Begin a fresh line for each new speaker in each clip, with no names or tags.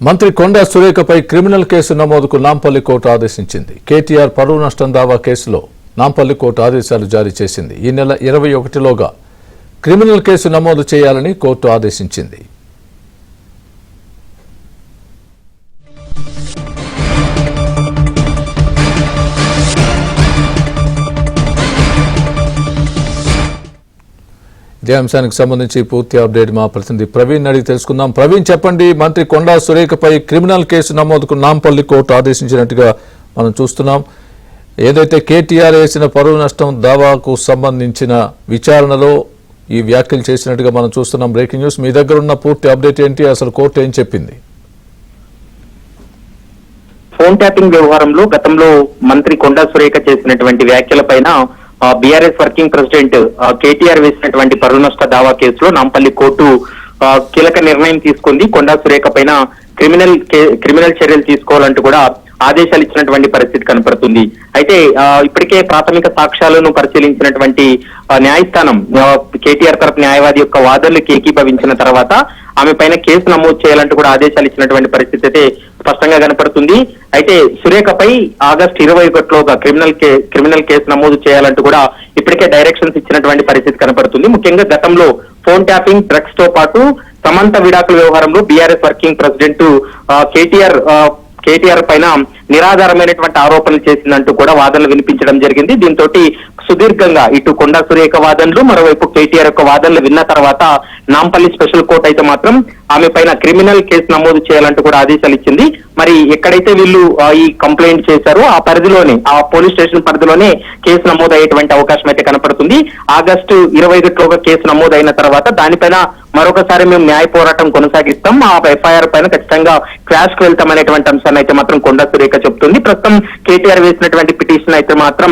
మంత్రి కొండా సురేఖపై criminal case నమోదుకు Nampally court ఆదేశించింది. కేటీఆర్ పరువు నష్టం దావా కేసులో నాంపల్లి కోర్టు ఆదేశాలు జారీ చేసింది. ఈ నెల 21లోగా క్రిమినల్ కేసు నమోదు చేయాలని కోర్టు ఆదేశించింది. ఇదే అంశానికి సంబంధించి పూర్తి అప్డేట్ మా ప్రతినిధి ప్రవీణ్ అడిగి తెలుసుకుందాం. ప్రవీణ్, చెప్పండి. మంత్రి కొండా సురేఖపై క్రిమినల్ కేసు నమోదుకు నాంపల్లి కోర్టు ఆదేశించినట్టుగా మనం చూస్తున్నాం. ఏదైతే కేటీఆర్ వేసిన పరువు నష్టం దావాకు సంబంధించిన విచారణలో ఈ వ్యాఖ్యలు చేసినట్టుగా మనం చూస్తున్నాం. బ్రేకింగ్ న్యూస్, మీ దగ్గర ఉన్న పూర్తి అప్డేట్ ఏంటి? అసలు కోర్టు ఏం చెప్పింది?
ఫోన్ ట్యాపింగ్ వ్యవహారంలో గతంలో మంత్రి కొండా సురేఖ చేసినటువంటి వ్యాఖ్యలపైన బీఆర్ఎస్ వర్కింగ్ ప్రెసిడెంట్ కేటీఆర్ వేసినటువంటి పరువు నష్ట దావా కేసులో నాంపల్లి కోర్టు కీలక నిర్ణయం తీసుకుంది. కొండా సురేఖ పైన క్రిమినల్ చర్యలు తీసుకోవాలంటూ కూడా ఆదేశాలు ఇచ్చినటువంటి పరిస్థితి కనపడుతుంది. అయితే ఇప్పటికే ప్రాథమిక సాక్ష్యాలను పరిశీలించినటువంటి న్యాయస్థానం కేటీఆర్ తరపు న్యాయవాది యొక్క వాదనలకు ఏకీభవించిన తర్వాత ఆమె పైన కేసు నమోదు చేయాలంటూ కూడా ఆదేశాలు ఇచ్చినటువంటి పరిస్థితి అయితే స్పష్టంగా కనపడుతుంది. అయితే సురేఖపై ఆగస్టు 21లోగా క్రిమినల్ కేసు నమోదు చేయాలంటూ కూడా ఇప్పటికే డైరెక్షన్స్ ఇచ్చినటువంటి పరిస్థితి కనపడుతుంది. ముఖ్యంగా గతంలో ఫోన్ ట్యాపింగ్, డ్రగ్స్ తో పాటు సమంత విడాకుల వ్యవహారంలో బీఆర్ఎస్ వర్కింగ్ ప్రెసిడెంట్ కేటీఆర్ పైన నిరాధారమైనటువంటి ఆరోపణలు చేసిందంటూ కూడా వాదనలు వినిపించడం జరిగింది. దీంతో సుదీర్ఘంగా ఇటు కొండా సురేఖ వాదనలు, మరోవైపు కేటీఆర్ యొక్క వాదనలు విన్న తర్వాత నాంపల్లి స్పెషల్ కోర్టు అయితే మాత్రం ఆమె పైన క్రిమినల్ కేసు నమోదు చేయాలంటూ కూడా ఆదేశాలు ఇచ్చింది. మరి ఎక్కడైతే వీళ్ళు ఈ కంప్లైంట్ చేశారో ఆ పరిధిలోనే, ఆ పోలీస్ స్టేషన్ పరిధిలోనే కేసు నమోదు అయ్యేటువంటి అవకాశం అయితే కనపడుతుంది. ఆగస్టు 21లోగా కేసు నమోదు అయిన తర్వాత దానిపైన మరొకసారి మేము న్యాయ పోరాటం కొనసాగిస్తాం, ఆ ఎఫ్ఐఆర్ పైన ఖచ్చితంగా క్లాష్ కు వెళ్తాం అనేటువంటి అంశాన్ని అయితే మాత్రం కొండా సురేఖ చెప్తుంది. ప్రస్తుతం కేటీఆర్ వేసినటువంటి పిటిషన్ అయితే మాత్రం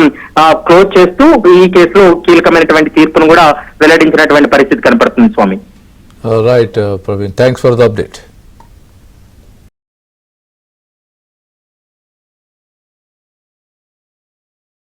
క్లోజ్ చేస్తూ ఈ కేసులో కీలకమైనటువంటి తీర్పును కూడా వెల్లడించినటువంటి పరిస్థితి కనపడుతుంది. Swamy,
right Praveen, thanks for the update.